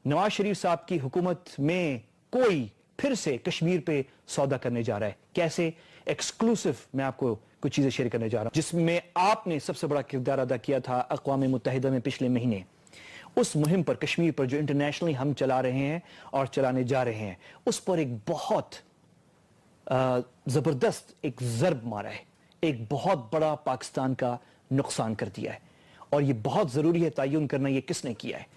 نواز شریف صاحب کی حکومت میں کوئی پھر سے کشمیر پہ سودا کرنے جا رہا ہے. کیسے؟ ایکسکلوسیو میں آپ کو کچھ چیزیں شیئر کرنے جا رہا ہوں جس میں آپ نے سب سے بڑا کردار ادا کیا تھا اقوام متحدہ میں پچھلے مہینے. اس مہم پر کشمیر پر جو انٹرنیشنلی ہم چلا رہے ہیں اور چلانے جا رہے ہیں اس پر ایک بہت زبردست ایک ضرب مارا ہے, ایک بہت بڑا پاکستان کا نقصان کر دیا ہے, اور یہ بہت ضروری ہے تعین کرنا یہ کس نے کیا ہے.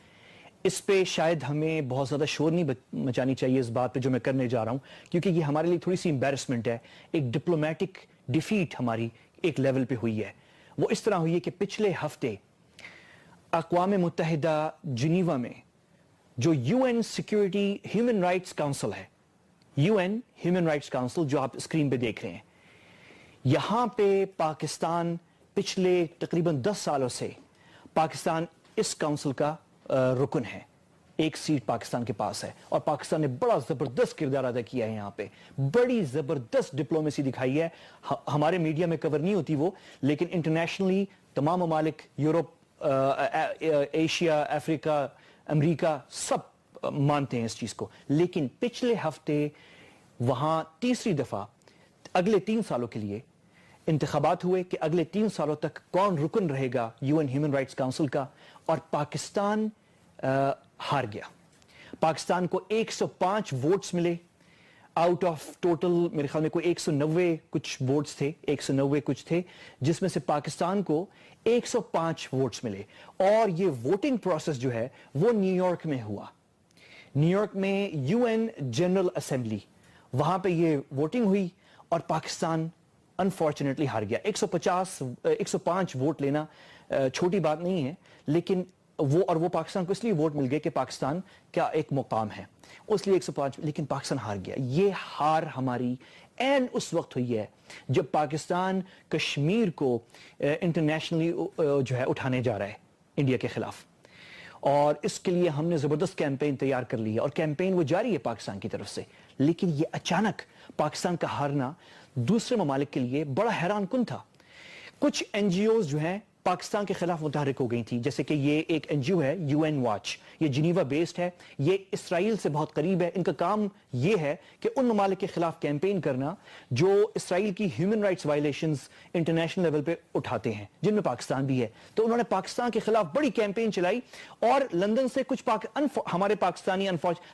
اس پہ شاید ہمیں بہت زیادہ شور نہیں مچانی چاہیے اس بات پہ جو میں کرنے جا رہا ہوں, کیونکہ یہ ہمارے لیے تھوڑی سی امبیرسمنٹ ہے. ایک ڈپلومیٹک ڈیفیٹ ہماری ایک لیول پہ ہوئی ہے. وہ اس طرح ہوئی ہے کہ پچھلے ہفتے اقوام متحدہ جنیوا میں جو U N security human rights council ہے, U N human rights council جو آپ اسکرین پہ دیکھ رہے ہیں, یہاں پہ پاکستان پچھلے تقریباً 10 سالوں سے پاکستان اس کاؤنسل کا رکن ہے. ایک سیٹ پاکستان کے پاس ہے اور پاکستان نے بڑا زبردست کردار ادا کیا ہے. یہاں پہ بڑی زبردست ڈپلومیسی دکھائی ہے. ہمارے میڈیا میں کور نہیں ہوتی وہ, لیکن انٹرنیشنلی تمام ممالک, یورپ, ایشیا, افریقہ, امریکہ, سب مانتے ہیں اس چیز کو. لیکن پچھلے ہفتے وہاں تیسری دفعہ اگلے 3 سالوں کے لیے انتخابات ہوئے کہ اگلے 3 سالوں تک کون رکن رہے گا U N human rights council کا, اور پاکستان ہار گیا. پاکستان کو 105 ووٹس ملے آؤٹ آف ٹوٹل میرے خیال میں کوئی 190 کچھ ووٹس تھے, 190 کچھ تھے, جس میں سے پاکستان کو 105 ووٹس ملے. اور یہ ووٹنگ پروسیس جو ہے وہ نیو یارک میں ہوا. نیو یارک میں یو این جنرل اسمبلی, وہاں پہ یہ ووٹنگ ہوئی اور پاکستان انفارچونیٹلی ہار گیا. 105 ووٹ لینا چھوٹی بات نہیں ہے, لیکن وہ پاکستان کو اس لیے ووٹ مل گئے کہ پاکستان کا ایک مقام ہے, اس لیے 105, لیکن پاکستان ہار گیا. یہ ہار ہماری این اس وقت ہوئی ہے جب پاکستان کشمیر کو انٹرنیشنلی جو ہے اٹھانے جا رہا ہے انڈیا کے خلاف, اور اس کے لیے ہم نے زبردست کیمپین تیار کر لی ہے اور کیمپین وہ جاری ہے پاکستان کی طرف سے. لیکن یہ اچانک پاکستان کا ہارنا دوسرے ممالک کے لیے بڑا حیران کن تھا. کچھ این جی اوز جو ہیں پاکستان کے خلاف متحرک ہو گئی تھی, جیسے کہ یہ ایک این جی او ہے یو این واچ, یہ جنیوا بیسڈ ہے, یہ اسرائیل سے بہت قریب ہے. ان کا کام یہ ہے کہ ان ممالک کے خلاف کیمپین کرنا جو اسرائیل کی human rights violations international level پہ اٹھاتے ہیں, جن میں پاکستان بھی ہے. تو انہوں نے پاکستان کے خلاف بڑی کیمپین چلائی, اور لندن سے کچھ ہمارے پاکستانی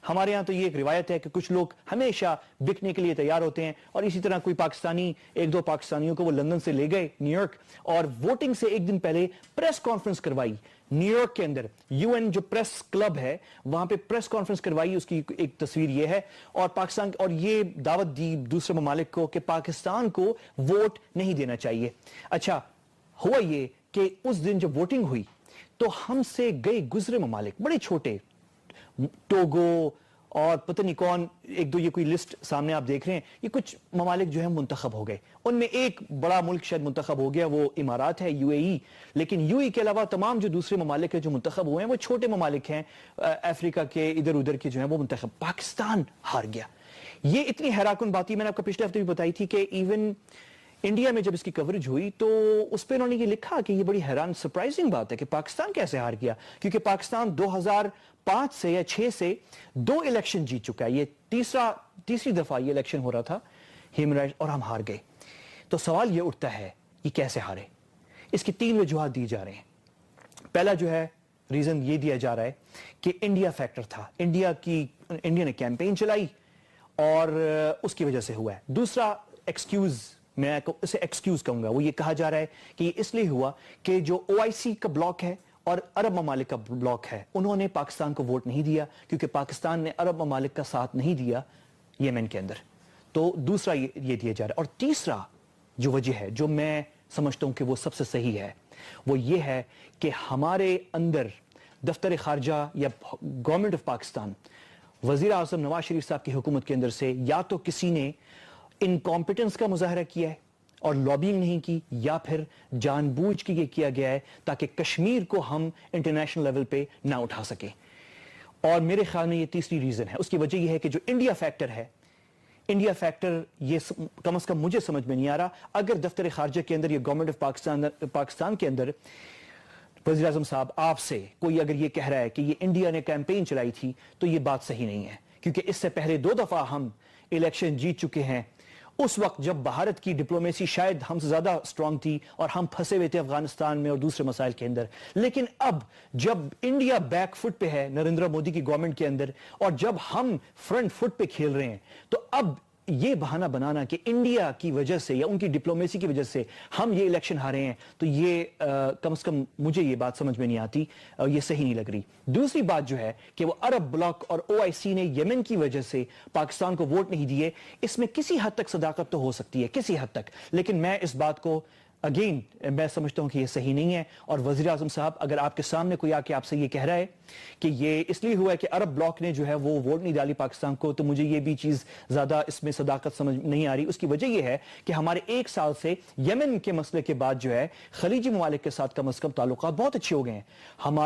ہمارے ہاں تو یہ ایک روایت ہے کہ کچھ لوگ ہمیشہ بکنے کے لیے تیار ہوتے ہیں, اور اسی طرح کوئی پاکستانی 1-2 پاکستانیوں کو وہ لندن سے لے گئے نیو یارک, اور ووٹنگ سے ایک دن پہلے پریس کانفرنس کروائی نیو یارک کے اندر. یو این جو پریس کلب ہے وہاں پہ پریس کانفرنس کروائی, اس کی ایک تصویر یہ ہے, اور پاکستان اور یہ دعوت دی دوسرے ممالک کو کہ پاکستان کو ووٹ نہیں دینا چاہیے. اچھا ہوا یہ کہ اس دن جب ووٹنگ ہوئی تو ہم سے گئے گزرے ممالک بڑے چھوٹے, ٹوگو اور پتہ نہیں کون, 1-2 یہ کوئی لسٹ سامنے آپ دیکھ رہے ہیں, یہ کچھ ممالک جو ہیں منتخب ہو گئے. ان میں ایک بڑا ملک شاید منتخب ہو گیا, وہ امارات ہے, یو اے ای. لیکن یو اے ای کے علاوہ تمام جو دوسرے ممالک ہیں جو منتخب ہوئے ہیں وہ چھوٹے ممالک ہیں, افریقہ کے ادھر ادھر کے جو ہیں وہ منتخب. پاکستان ہار گیا. یہ اتنی حیران کن بات ہی میں نے آپ کو پچھلے ہفتے بھی بتائی تھی کہ ایون انڈیا میں جب اس کی کوریج ہوئی تو اس پہ انہوں نے یہ لکھا کہ یہ بڑی حیران سرپرائزنگ بات ہے کہ پاکستان کیسے ہار گیا, کیونکہ پاکستان 2005 سے یا 6 سے 2 الیکشن جیت چکا ہے. یہ تیسری دفعہ یہ الیکشن ہو رہا تھا ہیومن رائٹس, اور ہم ہار گئے. تو سوال یہ اٹھتا ہے یہ کیسے ہارے. اس کی 3 وجوہات دی جا رہے ہیں. پہلا جو ہے ریزن یہ دیا جا رہا ہے کہ انڈیا فیکٹر تھا, انڈیا نے کیمپین چلائی اور اس کی وجہ سے ہوا ہے. دوسرا ایکسکیوز, میں اسے ایکسکیوز کہوں گا, وہ یہ کہا جا رہا ہے کہ یہ اس لیے ہوا کہ جو او آئی سی کا بلاک ہے اور عرب ممالک کا بلاک ہے, انہوں نے پاکستان کو ووٹ نہیں دیا کیونکہ پاکستان نے عرب ممالک کا ساتھ نہیں دیا یمن کے اندر. تو دوسرا یہ دیا جا رہا ہے. اور تیسرا جو وجہ ہے جو میں سمجھتا ہوں کہ وہ سب سے صحیح ہے, وہ یہ ہے کہ ہمارے اندر دفتر خارجہ یا گورنمنٹ آف پاکستان, وزیر اعظم نواز شریف صاحب کی حکومت کے اندر سے یا تو کسی نے انکمپیٹنس کا مظاہرہ کیا ہے اور لابینگ نہیں کی, یا پھر جان بوجھ کے یہ کیا گیا ہے تاکہ کشمیر کو ہم انٹرنیشنل لیول پہ نہ اٹھا سکیں. اور میرے خیال میں یہ تیسری ریزن ہے. اس کی وجہ یہ ہے کہ جو انڈیا فیکٹر ہے, انڈیا فیکٹر یہ کم از کم مجھے سمجھ میں نہیں آ رہا. اگر دفتر خارجہ کے اندر یا گورنمنٹ آف پاکستان کے اندر वज़ीर आज़म साहब, आपसे कोई अगर ये कह रहा है कि ये इंडिया ने कैंपेन चलाई थी तो ये बात सही नहीं है, क्योंकि इससे पहले 2 दफा हम इलेक्शन जीत चुके हैं। उस वक्त जब भारत की डिप्लोमेसी शायद हमसे ज्यादा स्ट्रांग थी और हम फंसे हुए थे अफगानिस्तान में और दूसरे मसाइल के अंदर, लेकिन अब जब इंडिया बैक फुट पे है नरेंद्र मोदी की गवर्नमेंट के अंदर और जब हम फ्रंट फुट पे खेल रहे हैं, तो अब ये बहाना बनाना कि इंडिया की वजह से या उनकी डिप्लोमेसी की वजह से हम ये इलेक्शन हारे हैं, तो ये कम से कम मुझे ये बात समझ में नहीं आती और ये सही नहीं लग रही। दूसरी बात जो है कि वो अरब ब्लॉक और ओआईसी ने यमन की वजह से पाकिस्तान को वोट नहीं दिए, इसमें किसी हद तक सदाकत तो हो सकती है, किसी हद तक, लेकिन मैं इस बात को अगेन मैं समझता हूं कि ये सही नहीं है। और वज़ीर आज़म साहब, अगर आपके सामने कोई आके आपसे ये कह रहा है कि ये इसलिए हुआ है कि अरब ब्लॉक ने जो है वो वोट नहीं डाली पाकिस्तान को, तो मुझे ये भी चीज ज्यादा इसमें सदाकत समझ नहीं आ रही। उसकी वजह ये है कि हमारे 1 साल से यमन के मसले के बाद जो है खलीजी ममालिक के साथ कम से कम ताल्लुकात बहुत अच्छे हो गए हैं।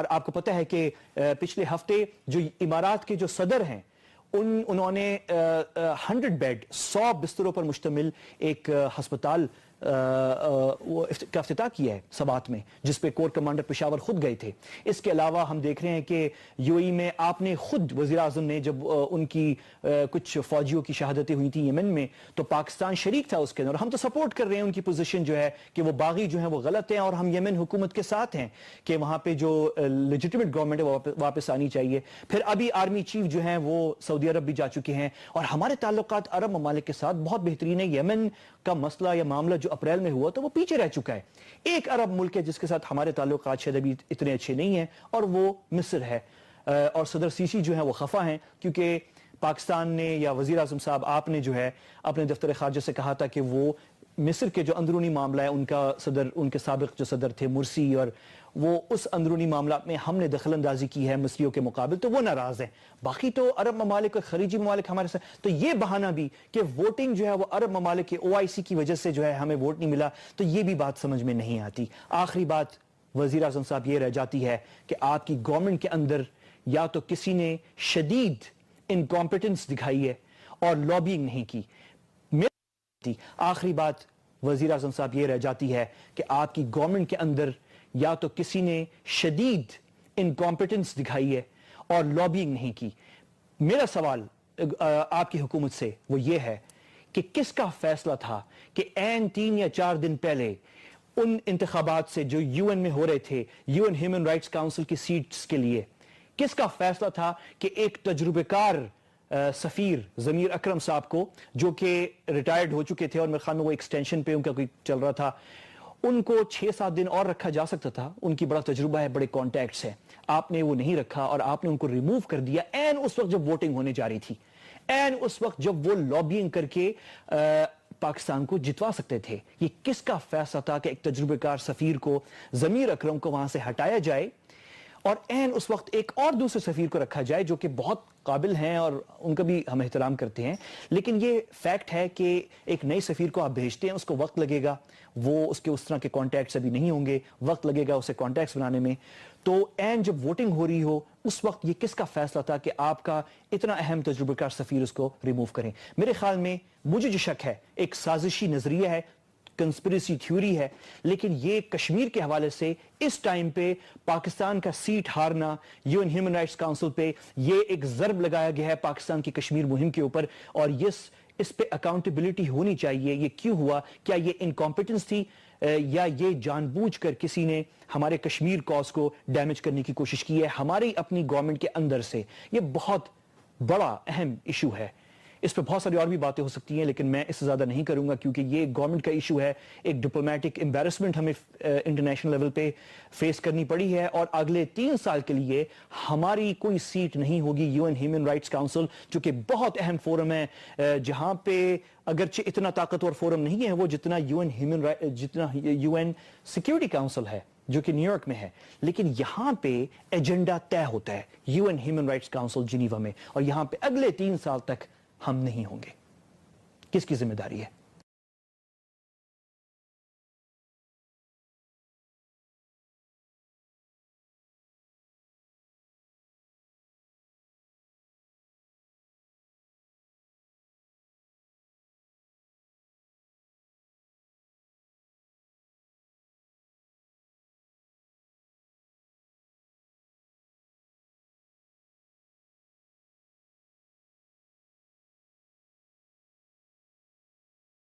आपको पता है कि पिछले हफ्ते जो इमारात के जो सदर हैं उन्होंने 100 बेड 100 बिस्तरों पर मुश्तमिल एक अस्पताल का इफ्तिताह किया है सबात में, जिसपे कोर कमांडर पेशावर खुद गए थे। इसके अलावा हम देख रहे हैं कि यूएई में आपने खुद वज़ीर आज़म ने जब उनकी कुछ फौजियों की शहादतें हुई थी यमन में, तो पाकिस्तान शरीक था उसके अंदर। हम तो सपोर्ट कर रहे हैं उनकी पोजीशन जो है कि वो बागी जो है वो गलत है और हम यमन हुकूमत के साथ हैं कि वहां पे जो लेजिटिमेट गवर्नमेंट है वो वापस आनी चाहिए। फिर अभी आर्मी चीफ जो है वो सऊदी अरब भी जा चुके हैं और हमारे ताल्लुकात अरब ममालिक के साथ बहुत बेहतरीन है। यमन का मसला या मामला जो अप्रैल में हुआ तो वो पीछे रह चुका है। एक अरब मुल्क है जिसके साथ हमारे ताल्लुकात शायद अभी इतने अच्छे नहीं हैं और वो मिस्र है। और सदर सीसी जो है वो खफा हैं क्योंकि पाकिस्तान ने या वज़ीर आज़म साहब आपने जो है अपने दफ्तर खारजा से कहा था कि वो मिस्र के जो अंदरूनी मामला है उनके साबिक जो सदर थे मुर्सी, और वो उस अंदरूनी मामला में हमने दखल अंदाजी की है मिस्रियों के मुकाबले, तो वो नाराज है। बाकी तो अरब ममालिक और खलीजी ममालिक हमारे साथ, तो ये बहाना भी कि वोटिंग जो है वो अरब ममालिक के ओआईसी की वजह से जो है हमें वोट नहीं मिला, तो ये भी बात समझ में नहीं आती। आखिरी बात वज़ीर आज़म साहब ये रह जाती है कि आपकी गवर्नमेंट के अंदर या तो किसी ने शदीद इनकॉम्पिटेंस दिखाई है और लॉबिंग नहीं की। आखिरी बात वज़ीर आज़म साहब ये रह जाती है कि आपकी गवर्नमेंट के अंदर या तो किसी ने शदीद इनकॉम्पिटेंस दिखाई है और लॉबिंग नहीं की। मेरा सवाल आपकी हुकूमत से वो ये है कि किसका फैसला था कि ऐन 3 या 4 दिन पहले उन इंतखाबात से जो यूएन में हो रहे थे, यूएन ह्यूमन राइट्स काउंसिल की सीट्स के लिए, किसका फैसला था कि एक तजुर्बेकार सफीर ज़मीर अकरम साहब को, जो कि रिटायर्ड हो चुके थे और मेरे ख्याल में वो एक्सटेंशन पे उनका कोई चल रहा था, उनको 6-7 दिन और रखा जा सकता था, उनकी बड़ा तजुर्बा है, बड़े कॉन्टैक्ट्स हैं, आपने वो नहीं रखा और आपने उनको रिमूव कर दिया ऐन उस वक्त जब वोटिंग होने जा रही थी, ऐन उस वक्त जब वो लॉबिंग करके पाकिस्तान को जितवा सकते थे। ये किसका फैसला था कि एक तजुर्बेकार सफीर को, ज़मीर अकरम को वहां से हटाया जाए और ऐन उस वक्त एक और दूसरे सफीर को रखा जाए जो कि बहुत काबिल हैं और उनका भी हम एहतराम करते हैं, लेकिन ये फैक्ट है कि एक नए सफीर को आप भेजते हैं, उसको वक्त लगेगा, वो उसके उस तरह के कॉन्टैक्ट्स अभी नहीं होंगे, वक्त लगेगा उसे कॉन्टैक्ट्स बनाने में। तो ऐन जब वोटिंग हो रही हो उस वक्त ये किसका फैसला था कि आपका इतना अहम तजुर्बेकार सफीर उसको रिमूव करें? मेरे ख्याल में, मुझे जो शक है, एक साजिशी नजरिया है, कंस्पिरेसी थ्योरी है, लेकिन ये कश्मीर के हवाले से इस टाइम पे पाकिस्तान का सीट हारना यूएन ह्यूमन राइट्स काउंसिल पे, ये एक ज़र्ब लगाया गया है पाकिस्तान की कश्मीर मुहिम के ऊपर और इस पे अकाउंटेबिलिटी होनी चाहिए। ये क्यों हुआ? क्या ये इनकॉम्पिटेंस थी या ये जानबूझकर किसी ने हमारे कश्मीर कॉज को डैमेज करने की कोशिश की है हमारी अपनी गवर्नमेंट के अंदर से? ये बहुत बड़ा अहम इशू है। इस पर बहुत सारी और भी बातें हो सकती हैं, लेकिन मैं इससे ज्यादा नहीं करूंगा क्योंकि ये गवर्नमेंट का इशू है। एक डिप्लोमेटिक एम्बैरेसमेंट हमें इंटरनेशनल लेवल पे फेस करनी पड़ी है और अगले 3 साल के लिए हमारी कोई सीट नहीं होगी यूएन ह्यूमन राइट्स काउंसिल, जो कि बहुत अहम फोरम है, जहां पे अगरचे इतना ताकतवर फोरम नहीं है वो जितना यूएन सिक्योरिटी काउंसिल है जो कि न्यूयॉर्क में है, लेकिन यहां पे एजेंडा तय होता है UN human rights council Geneva में, और यहां पे अगले 3 साल तक हम नहीं होंगे। किसकी जिम्मेदारी है?